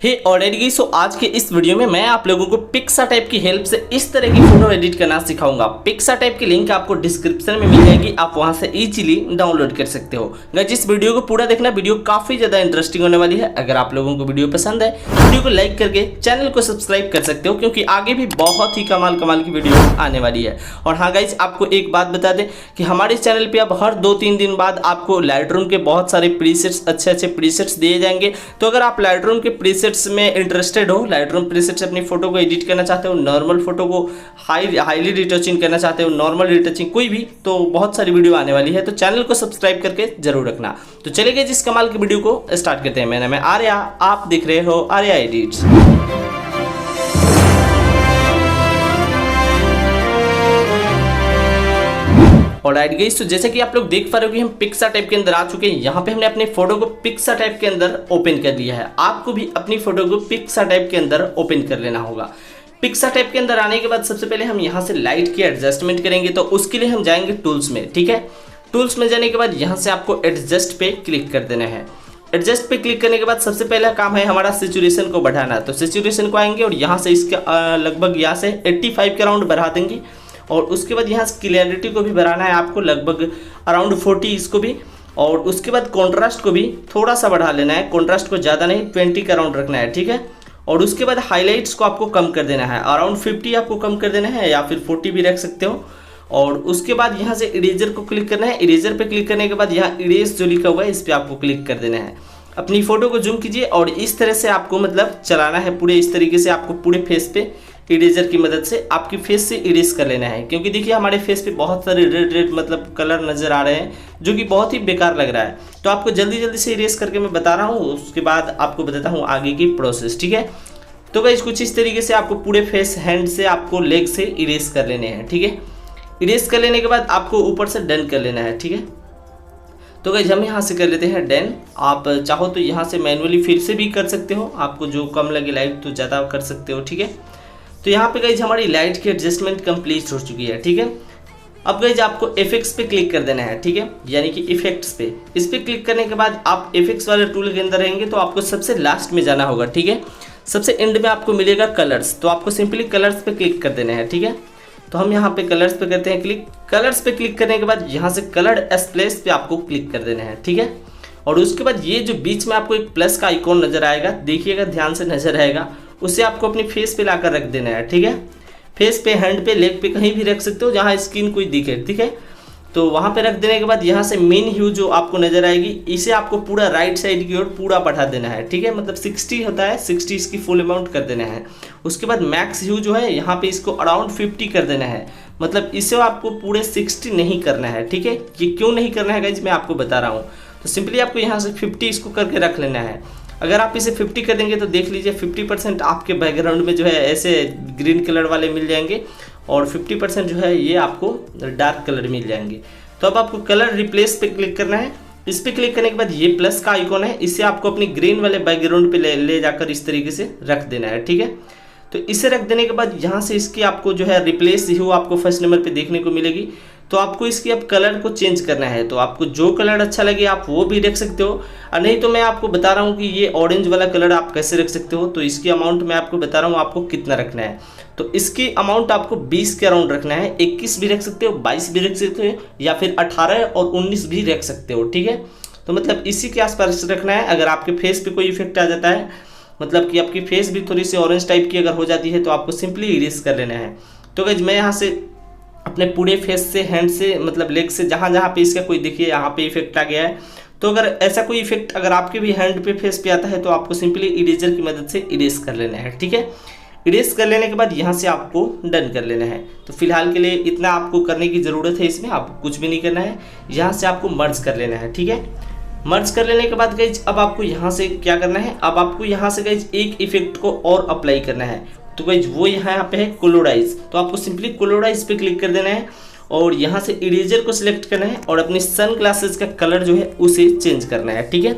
और एडिट सो आज के इस वीडियो में मैं आप लोगों को पिक्सार्ट ऐप की हेल्प से इस तरह की फोटो एडिट करना सिखाऊंगा। पिक्सार्ट ऐप की लिंक आपको डिस्क्रिप्शन में मिल जाएगी, आप वहां से इजीली डाउनलोड कर सकते हो। गाइस इस वीडियो को पूरा देखना, वीडियो काफी ज्यादा इंटरेस्टिंग होने वाली है। अगर आप लोगों को वीडियो पसंद है वीडियो को लाइक करके चैनल को सब्सक्राइब कर सकते हो, क्योंकि आगे भी बहुत ही कमाल की वीडियो आने वाली है। और हाँ गाइस, आपको एक बात बता दें कि हमारे चैनल पे अब हर 2-3 दिन बाद आपको लाइटरूम के बहुत सारे प्रीसेट्स, अच्छे प्रीसेट्स दिए जाएंगे। तो अगर आप लाइटरूम के प्रीसेट्स में इंटरेस्टेड हो, लाइटरूम प्रीसेट से अपनी फोटो को एडिट करना चाहते हो, नॉर्मल फोटो को हाईली रिटचिंग करना चाहते हो, नॉर्मल रिटचिंग कोई भी, तो बहुत सारी वीडियो आने वाली है। तो चैनल को सब्सक्राइब करके जरूर रखना। तो चलिए जिस कमाल की वीडियो को स्टार्ट करते हैं। मेरा नाम है आर्या, आप दिख रहे हो आर्या एडिट्स। ऑलराइट गाइस, तो जैसे कि आप लोग देख पा रहे हो कि हम पिक्सार्ट ऐप के अंदर आ चुके हैं। यहाँ पे हमने अपने फोटो को पिक्सार्ट ऐप के अंदर ओपन कर लिया है। आपको भी अपनी फोटो को पिक्सार्ट ऐप के अंदर ओपन कर लेना होगा। पिक्सार्ट ऐप के अंदर आने के बाद सबसे पहले हम यहाँ से लाइट की एडजस्टमेंट करेंगे, तो उसके लिए हम जाएंगे टूल्स में। ठीक है, टूल्स में जाने के बाद यहाँ से आपको एडजस्ट पे क्लिक कर देना है। एडजस्ट पे क्लिक करने के बाद सबसे पहला काम है हमारा सैचुरेशन को बढ़ाना। तो सैचुरेशन को आएंगे और यहाँ से इसके लगभग यहाँ से 85 के अराउंड बढ़ा देंगे। और उसके बाद यहाँ क्लियरिटी को भी बढ़ाना है आपको, लगभग अराउंड 40 इसको भी। और उसके बाद कॉन्ट्रास्ट को भी थोड़ा सा बढ़ा लेना है, कॉन्ट्रास्ट को ज़्यादा नहीं, 20 के अराउंड रखना है। ठीक है, और उसके बाद हाईलाइट्स को आपको कम कर देना है, अराउंड 50 आपको कम कर देना है, या फिर 40 भी रख सकते हो। और उसके बाद यहाँ से इरेजर को क्लिक करना है। इरेजर पे क्लिक करने के बाद यहाँ इरेज जो लिखा हुआ है इस पर आपको क्लिक कर देना है। अपनी फोटो को जूम कीजिए और इस तरह से आपको मतलब चलाना है पूरे, इस तरीके से आपको पूरे फेस पे इरेजर की मदद से आपकी फेस से इरेज कर लेना है। क्योंकि देखिए हमारे फेस पे बहुत सारे रेड मतलब कलर नज़र आ रहे हैं, जो कि बहुत ही बेकार लग रहा है। तो आपको जल्दी से इरेज करके मैं बता रहा हूँ, उसके बाद आपको बताता हूँ आगे की प्रोसेस। ठीक है, तो गाइस कुछ इस तरीके से आपको पूरे फेस, हैंड से, आपको लेग से इरेज कर लेने हैं। ठीक है, इरेज कर लेने के बाद आपको ऊपर से डन कर लेना है। ठीक है, तो गाइस हम यहाँ से कर लेते हैं डन। आप चाहो तो यहाँ से मैनुअली फिर से भी कर सकते हो, आपको जो कम लगे लाइट तो ज़्यादा कर सकते हो। ठीक है, तो यहाँ पे गाइस हमारी लाइट की एडजस्टमेंट कंप्लीट हो चुकी है। ठीक है, अब गाइस आपको इफेक्ट्स पे क्लिक कर देना है। ठीक है, यानी कि इफेक्ट्स पे, इस पे क्लिक करने के बाद आप इफेक्ट्स वाले टूल के अंदर रहेंगे, तो आपको सबसे लास्ट में जाना होगा। ठीक है, सबसे एंड में आपको मिलेगा कलर्स, तो आपको सिंपली कलर्स पे क्लिक कर देना है। ठीक है, तो हम यहाँ पे कलर्स पे करते हैं क्लिक। कलर्स पे क्लिक करने के बाद यहाँ से कलर स्प्लैश पे आपको क्लिक कर देना है। ठीक है, और उसके बाद ये जो बीच में आपको एक प्लस का आइकॉन नजर आएगा, देखिएगा ध्यान से नजर आएगा, उसे आपको अपनी फेस पे लाकर रख देना है। ठीक है, फेस पे, हैंड पे, लेग पे, कहीं भी रख सकते हो जहाँ स्किन कोई दिखे। ठीक है, तो वहाँ पे रख देने के बाद यहाँ से मेन ह्यू जो आपको नजर आएगी, इसे आपको पूरा राइट साइड की ओर पूरा बढ़ा देना है। ठीक है, मतलब 60 होता है, 60 इसकी फुल अमाउंट कर देना है। उसके बाद मैक्स ह्यू जो है यहाँ पे इसको अराउंड 50 कर देना है, मतलब इसे आपको पूरे 60 नहीं करना है। ठीक है, ये क्यों नहीं करना है गाइस मैं आपको बता रहा हूँ। तो सिंपली आपको यहाँ से 50 इसको करके रख लेना है। अगर आप इसे 50 कर देंगे तो देख लीजिए 50% आपके बैकग्राउंड में जो है ऐसे ग्रीन कलर वाले मिल जाएंगे, और 50% जो है ये आपको डार्क कलर मिल जाएंगे। तो अब आपको कलर रिप्लेस पे क्लिक करना है। इस पे क्लिक करने के बाद ये प्लस का आइकॉन है, इसे आपको अपनी ग्रीन वाले बैकग्राउंड पे ले जाकर इस तरीके से रख देना है। ठीक है, तो इसे रख देने के बाद यहाँ से इसकी आपको जो है रिप्लेस ह्यू आपको फर्स्ट नंबर पे देखने को मिलेगी। तो आपको इसकी अब कलर को चेंज करना है, तो आपको जो कलर अच्छा लगे आप वो भी रख सकते हो, और नहीं तो मैं आपको बता रहा हूँ कि ये ऑरेंज वाला कलर आप कैसे रख सकते हो। तो इसकी अमाउंट मैं आपको बता रहा हूँ आपको कितना रखना है। तो इसकी अमाउंट आपको 20 के अराउंड रखना है, 21 भी रख सकते हो, 22 भी रख सकते हो, या फिर 18 और 19 भी रख सकते हो। ठीक है, तो मतलब इसी के आसपास रखना है। अगर आपके फेस पे कोई इफेक्ट आ जाता है, मतलब कि आपकी फेस भी थोड़ी सी ऑरेंज टाइप की अगर हो जाती है, तो आपको सिंपली इरेज कर लेना है। तो गाइस मैं यहाँ से अपने पूरे फेस से, हैंड से, मतलब लेग से, जहाँ पे इसका कोई देखिए यहाँ पे इफेक्ट आ गया है। तो अगर ऐसा कोई इफेक्ट अगर आपके भी हैंड पे, फेस पे आता है, तो आपको सिंपली इरेजर की मदद से इरेज कर लेना है। ठीक है, इरेज कर लेने के बाद यहाँ से आपको डन कर लेना है। तो फिलहाल के लिए इतना आपको करने की ज़रूरत है, इसमें आपको कुछ भी नहीं करना है। यहाँ से आपको मर्ज कर लेना है। ठीक है, मर्ज कर लेने के बाद गाइज अब आपको यहाँ से क्या करना है, अब आपको यहाँ से गाइज एक इफेक्ट को और अप्लाई करना है। तो गाइज वो यहाँ पे है कोलोराइज, तो आपको सिंपली कोलोराइज पे क्लिक कर देना है, और यहाँ से इरेजर को सिलेक्ट करना है, और अपनी सन ग्लासेस का कलर जो है उसे चेंज करना है। ठीक है,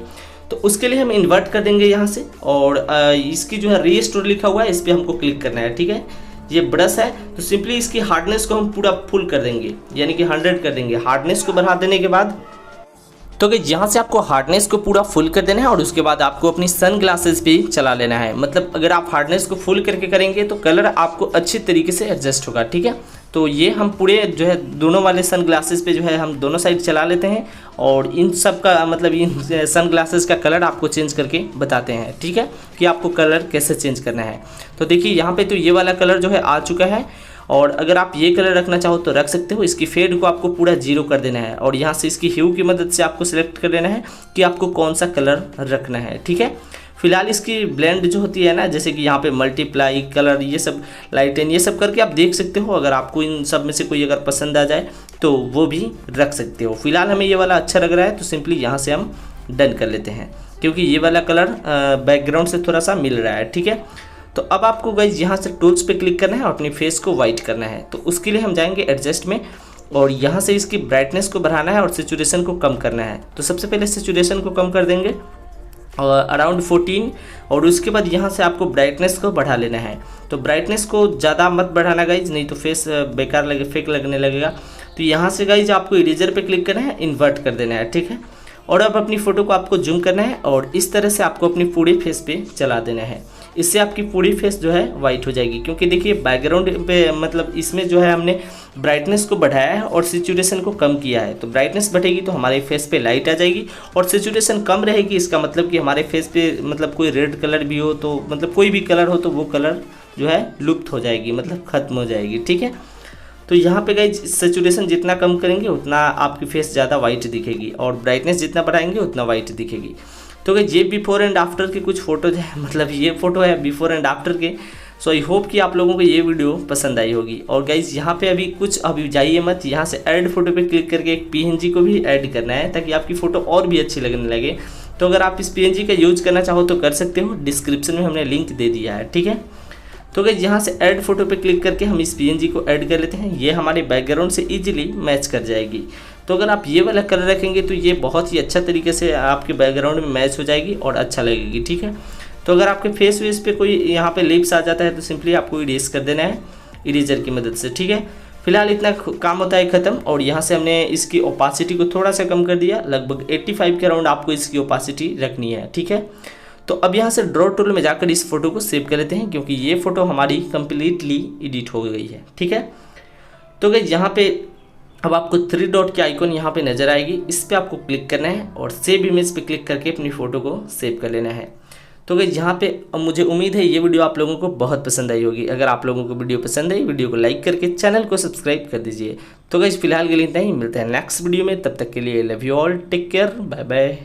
तो उसके लिए हम इन्वर्ट कर देंगे यहाँ से, और इसकी जो है रीस्टोर लिखा हुआ है इस पर हमको क्लिक करना है। ठीक है, ये ब्रश है, तो सिंपली इसकी हार्डनेस को हम पूरा फुल कर देंगे, यानी कि 100 कर देंगे। हार्डनेस को बढ़ा देने के बाद तो गाइस यहाँ से आपको हार्डनेस को पूरा फुल कर देना है और उसके बाद आपको अपनी सन ग्लासेस पे चला लेना है। मतलब अगर आप हार्डनेस को फुल करके करेंगे तो कलर आपको अच्छी तरीके से एडजस्ट होगा, ठीक है। तो ये हम पूरे जो है दोनों वाले सन ग्लासेस पे जो है हम दोनों साइड चला लेते हैं और इन सब का मतलब इन सन ग्लासेस का कलर आपको चेंज करके बताते हैं, ठीक है, कि आपको कलर कैसे चेंज करना है। तो देखिए यहाँ पे तो ये वाला कलर जो है आ चुका है और अगर आप ये कलर रखना चाहो तो रख सकते हो। इसकी फेड को आपको पूरा 0 कर देना है और यहाँ से इसकी ह्यू की मदद से आपको सिलेक्ट कर लेना है कि आपको कौन सा कलर रखना है, ठीक है। फिलहाल इसकी ब्लेंड जो होती है ना, जैसे कि यहाँ पे मल्टीप्लाई कलर, ये सब लाइटन, ये सब करके आप देख सकते हो। अगर आपको इन सब में से कोई अगर पसंद आ जाए तो वो भी रख सकते हो। फिलहाल हमें ये वाला अच्छा लग रहा है तो सिंपली यहाँ से हम डन कर लेते हैं, क्योंकि ये वाला कलर बैकग्राउंड से थोड़ा सा मिल रहा है, ठीक है। तो अब आपको गाइस यहाँ से टूल्स पे क्लिक करना है और अपनी फेस को वाइट करना है। तो उसके लिए हम जाएंगे एडजस्ट में और यहाँ से इसकी ब्राइटनेस को बढ़ाना है और सैचुरेशन को कम करना है। तो सबसे पहले सैचुरेशन को कम कर देंगे अराउंड 14 और उसके बाद यहाँ से आपको ब्राइटनेस को बढ़ा लेना है। तो ब्राइटनेस को ज़्यादा मत बढ़ाना गाइज, नहीं तो फेस बेकार लगे, फेक लगने लगेगा। तो यहाँ से गाइज आपको इरेजर पे क्लिक करना है, इन्वर्ट कर देना है, ठीक है। और अब अपनी फ़ोटो को आपको जूम करना है और इस तरह से आपको अपनी पूरी फेस पे चला देना है। इससे आपकी पूरी फेस जो है वाइट हो जाएगी, क्योंकि देखिए बैकग्राउंड पे मतलब इसमें जो है हमने ब्राइटनेस को बढ़ाया है और सैचुरेशन को कम किया है। तो ब्राइटनेस बढ़ेगी तो हमारे फेस पे लाइट आ जाएगी और सैचुरेशन कम रहेगी। इसका मतलब कि हमारे फेस पे मतलब कोई रेड कलर भी हो तो मतलब कोई भी कलर हो तो वो कलर जो है लुप्त हो जाएगी, मतलब ख़त्म हो जाएगी, ठीक है। तो यहाँ पे गाइज सैचुरेशन जितना कम करेंगे उतना आपकी फेस ज़्यादा वाइट दिखेगी और ब्राइटनेस जितना बढ़ाएंगे उतना वाइट दिखेगी। तो गाइज ये बिफोर एंड आफ्टर के कुछ फ़ोटोज हैं, मतलब ये फ़ोटो है बिफोर एंड आफ्टर के। सो आई होप कि आप लोगों को ये वीडियो पसंद आई होगी। और गाइज यहाँ पे अभी जाइए मत, यहाँ से ऐड फोटो पे क्लिक करके एक PNG को भी ऐड करना है ताकि आपकी फ़ोटो और भी अच्छी लगने लगे। तो अगर आप इस PNG का यूज़ करना चाहो तो कर सकते हो, डिस्क्रिप्शन में हमने लिंक दे दिया है, ठीक है। तो गाइस यहाँ से ऐड फोटो पे क्लिक करके हम इस PNG को ऐड कर लेते हैं। ये हमारे बैकग्राउंड से इजीली मैच कर जाएगी। तो अगर आप ये वाला कलर रखेंगे तो ये बहुत ही अच्छा तरीके से आपके बैकग्राउंड में मैच हो जाएगी और अच्छा लगेगी, ठीक है। तो अगर आपके फेस वेस पे कोई यहाँ पे लिप्स आ जाता है तो सिंपली आपको इरेज कर देना है इरेजर की मदद से, ठीक है। फिलहाल इतना काम होता है ख़त्म। और यहाँ से हमने इसकी ओपासिटी को थोड़ा सा कम कर दिया, लगभग 85 के अराउंड आपको इसकी ओपासिटी रखनी है, ठीक है। तो अब यहाँ से ड्रॉ टूल में जाकर इस फोटो को सेव कर लेते हैं, क्योंकि ये फ़ोटो हमारी कम्प्लीटली एडिट हो गई है, ठीक है। तो गाइस यहाँ पे अब आपको 3 डॉट की आइकॉन यहाँ पे नज़र आएगी, इस पर आपको क्लिक करना है और सेव इमेज पे क्लिक करके अपनी फ़ोटो को सेव कर लेना है। तो गाइस यहाँ पे अब मुझे उम्मीद है ये वीडियो आप लोगों को बहुत पसंद आई होगी। अगर आप लोगों को वीडियो पसंद आई, वीडियो को लाइक करके चैनल को सब्सक्राइब कर दीजिए। तो गाइस फिलहाल के लिए इतना ही, मिलते हैं नेक्स्ट वीडियो में, तब तक के लिए love you all, take care, bye bye.